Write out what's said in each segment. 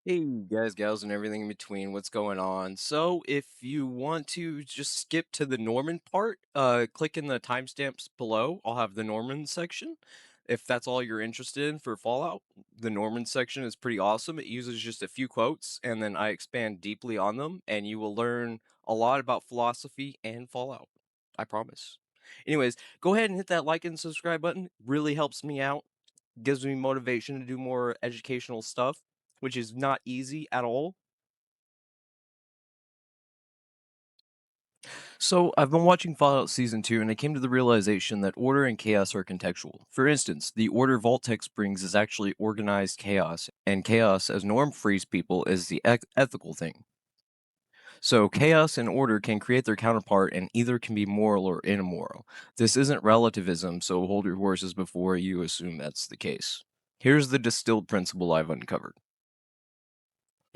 Hey guys, gals, and everything in between. What's going on? So, if you want to just skip to the Norman part, click in the timestamps below. I'll have the Norman section. If that's all you're interested in for Fallout, the Norman section is pretty awesome. It uses just a few quotes, and then I expand deeply on them, and you will learn a lot about philosophy and Fallout. I promise. Anyways, go ahead and hit that like and subscribe button. Really helps me out, gives me motivation to do more educational stuff, which is not easy at all. So, I've been watching Fallout Season 2, and I came to the realization that order and chaos are contextual. For instance, the order Vault-Tec brings is actually organized chaos, and chaos, as Norm frees people, is the ethical thing. So, chaos and order can create their counterpart, and either can be moral or immoral. This isn't relativism, so hold your horses before you assume that's the case. Here's the distilled principle I've uncovered.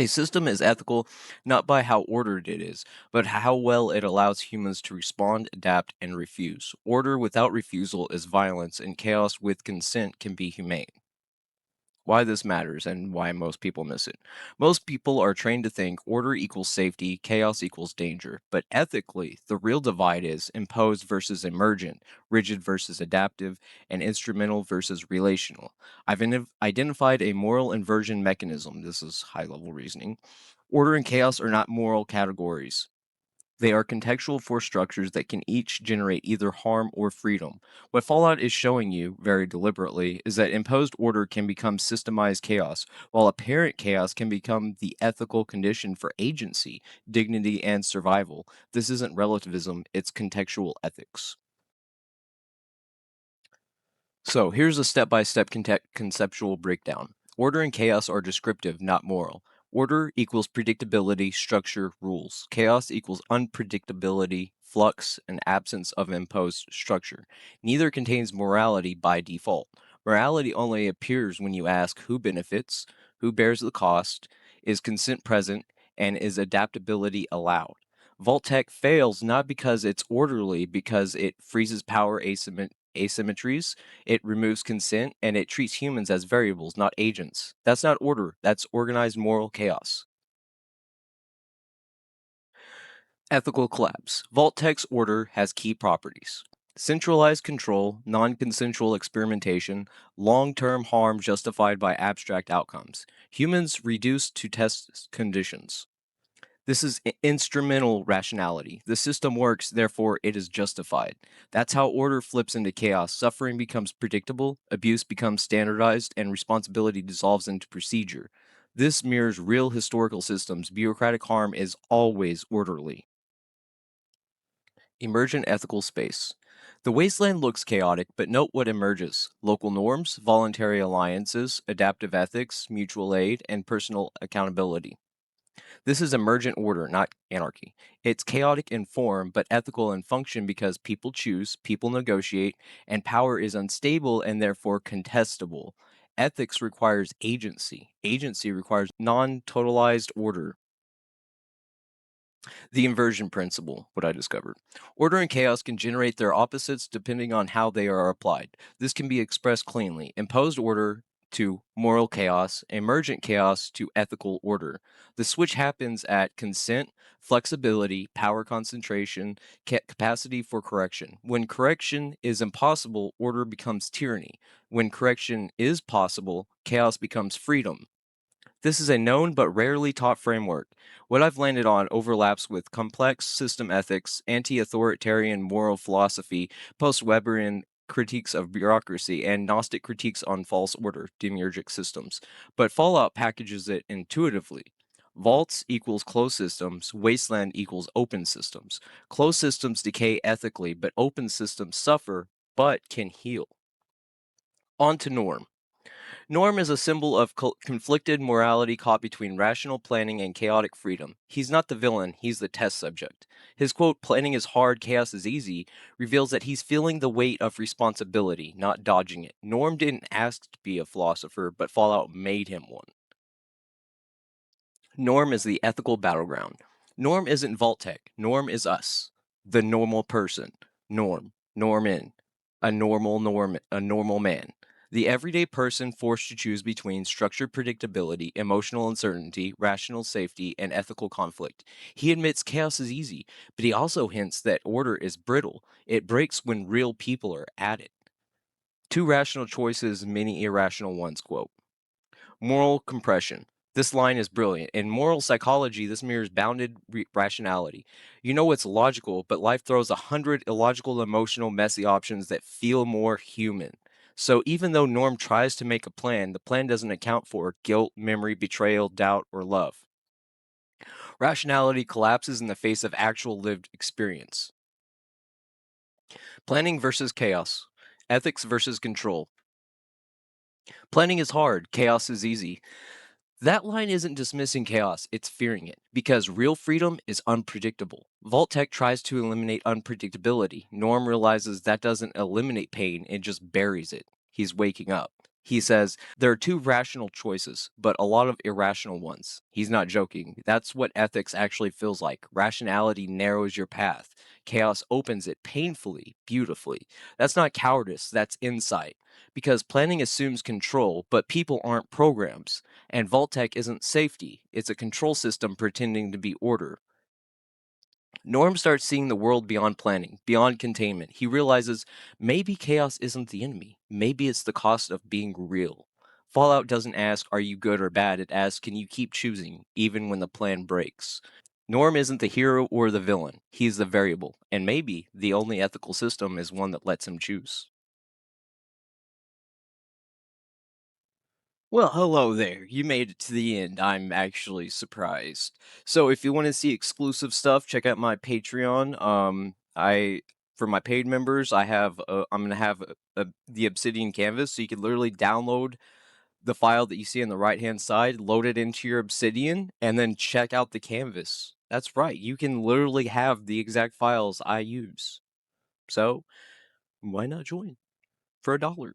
A system is ethical not by how ordered it is, but how well it allows humans to respond, adapt, and refuse. Order without refusal is violence, and chaos with consent can be humane. Why this matters and why most people miss it. Most people are trained to think order equals safety, chaos equals danger, but ethically, the real divide is imposed versus emergent, rigid versus adaptive, and instrumental versus relational. I've identified a moral inversion mechanism. This is high level reasoning. Order and chaos are not moral categories. They are contextual force structures that can each generate either harm or freedom. What Fallout is showing you, very deliberately, is that imposed order can become systemized chaos, while apparent chaos can become the ethical condition for agency, dignity, and survival. This isn't relativism, it's contextual ethics. So here's a step-by-step conceptual breakdown. Order and chaos are descriptive, not moral. Order equals predictability, structure, rules. Chaos equals unpredictability, flux, and absence of imposed structure. Neither contains morality by default. Morality only appears when you ask who benefits, who bears the cost, is consent present, and is adaptability allowed. Vault-Tec fails not because it's orderly, because it freezes power asymmetries, it removes consent, and it treats humans as variables, not agents. That's not order, that's organized moral chaos. Ethical collapse. Vault-Tec's order has key properties. Centralized control, non consensual experimentation, long term harm justified by abstract outcomes. Humans reduced to test conditions. This is instrumental rationality. The system works, therefore it is justified. That's how order flips into chaos. Suffering becomes predictable, abuse becomes standardized, and responsibility dissolves into procedure. This mirrors real historical systems. Bureaucratic harm is always orderly. Emergent ethical space. The wasteland looks chaotic, but note what emerges: local norms, voluntary alliances, adaptive ethics, mutual aid, and personal accountability. This is emergent order, not anarchy. It's chaotic in form, but ethical in function because people choose, people negotiate, and power is unstable and therefore contestable. Ethics requires agency. Agency requires non totalized order. The inversion principle, what I discovered. Order and chaos can generate their opposites depending on how they are applied. This can be expressed cleanly. Imposed order to moral chaos, emergent chaos to ethical order. The switch happens at consent, flexibility, power concentration, capacity for correction. When correction is impossible, order becomes tyranny. When correction is possible, chaos becomes freedom. This is a known but rarely taught framework. What I've landed on overlaps with complex system ethics, anti authoritarian moral philosophy, post Weberian critiques of bureaucracy, and Gnostic critiques on false order, demiurgic systems. But Fallout packages it intuitively. Vaults equals closed systems, wasteland equals open systems. Closed systems decay ethically, but open systems suffer but can heal. On to Norm. Norm is a symbol of conflicted morality caught between rational planning and chaotic freedom. He's not the villain, he's the test subject. His quote, "Planning is hard, chaos is easy," reveals that he's feeling the weight of responsibility, not dodging it. Norm didn't ask to be a philosopher, but Fallout made him one. Norm is the ethical battleground. Norm isn't Vault-Tec, Norm is us. The normal person. Norm. Norman. A normal man. The everyday person forced to choose between structured predictability, emotional uncertainty, rational safety, and ethical conflict. He admits chaos is easy, but he also hints that order is brittle. It breaks when real people are at it. Two rational choices, many irrational ones, quote. Moral compression. This line is brilliant. In moral psychology, this mirrors bounded rationality. You know it's logical, but life throws 100 illogical, emotional, messy options that feel more human. So even though Norm tries to make a plan, the plan doesn't account for guilt, memory, betrayal, doubt, or love. Rationality collapses in the face of actual lived experience. Planning versus chaos. Ethics versus control. Planning is hard, chaos is easy. That line isn't dismissing chaos, it's fearing it, because real freedom is unpredictable. Vault-Tec tries to eliminate unpredictability. Norm realizes that doesn't eliminate pain, it just buries it. He's waking up. He says, there are two rational choices, but a lot of irrational ones. He's not joking. That's what ethics actually feels like. Rationality narrows your path. Chaos opens it painfully, beautifully. That's not cowardice, that's insight. Because planning assumes control, but people aren't programs. And Vault-Tec isn't safety, it's a control system pretending to be order. Norm starts seeing the world beyond planning, beyond containment. He realizes maybe chaos isn't the enemy, maybe it's the cost of being real. Fallout doesn't ask, are you good or bad? It asks, can you keep choosing, even when the plan breaks? Norm isn't the hero or the villain, he's the variable, and maybe the only ethical system is one that lets him choose. Well, hello there. You made it to the end. I'm actually surprised. So, if you want to see exclusive stuff, check out my Patreon. I for my paid members, I'm gonna have the Obsidian canvas, so you can literally download the file that you see on the right hand side, load it into your Obsidian, and then check out the canvas. That's right. You can literally have the exact files I use. So, why not join for $1?